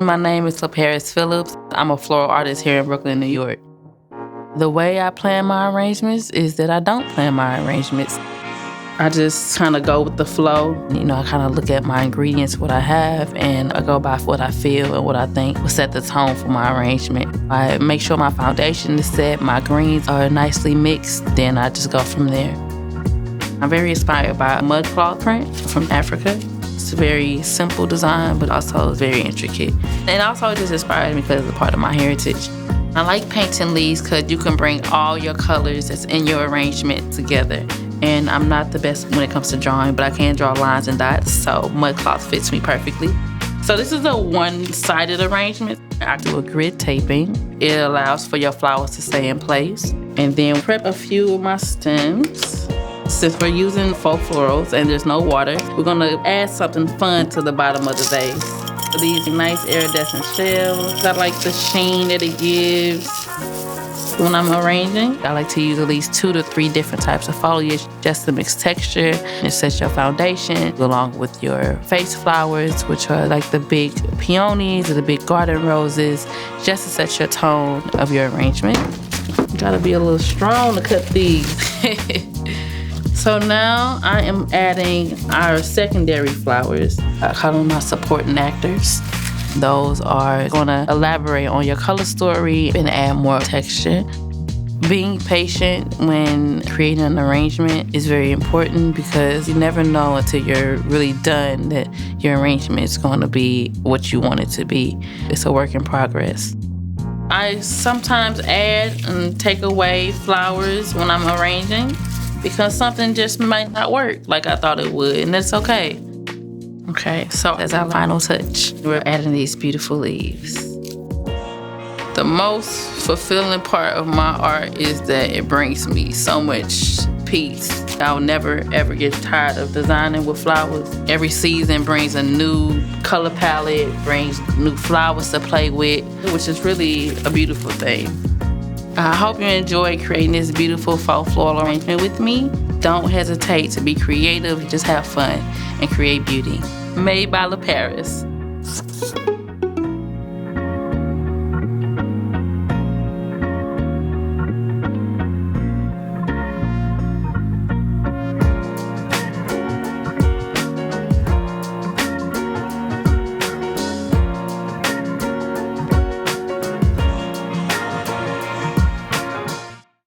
My name is Paris Phillips. I'm a floral artist here in Brooklyn, New York. The way I plan my arrangements is that I don't plan my arrangements. I just kind of go with the flow. I kind of look at my ingredients, what I have, and I go by what I feel and what I think will set the tone for my arrangement. I make sure my foundation is set, my greens are nicely mixed, then I just go from there. I'm very inspired by mud cloth print from Africa. It's a very simple design, but also very intricate. And also it just inspired me because it's a part of my heritage. I like painting leaves because you can bring all your colors that's in your arrangement together. And I'm not the best when it comes to drawing, but I can draw lines and dots, so mud cloth fits me perfectly. So this is a one-sided arrangement. I do a grid taping. It allows for your flowers to stay in place. And then prep a few of my stems. Since we're using faux florals and there's no water, we're gonna add something fun to the bottom of the vase. These nice iridescent shells. I like the sheen that it gives. When I'm arranging, I like to use at least 2 to 3 different types of foliage just to mix texture. It sets your foundation along with your vase flowers, which are like the big peonies or the big garden roses, just to set your tone of your arrangement. You gotta be a little strong to cut these. So now I am adding our secondary flowers. I call them my supporting actors. Those are gonna elaborate on your color story and add more texture. Being patient when creating an arrangement is very important because you never know until you're really done that your arrangement is gonna be what you want it to be. It's a work in progress. I sometimes add and take away flowers when I'm arranging because something just might not work like I thought it would, and that's okay. Okay, so as our final touch, we're adding these beautiful leaves. The most fulfilling part of my art is that it brings me so much peace. I'll never ever get tired of designing with flowers. Every season brings a new color palette, brings new flowers to play with, which is really a beautiful thing. I hope you enjoy creating this beautiful faux floral arrangement with me. Don't hesitate to be creative, just have fun and create beauty. Made by Paris.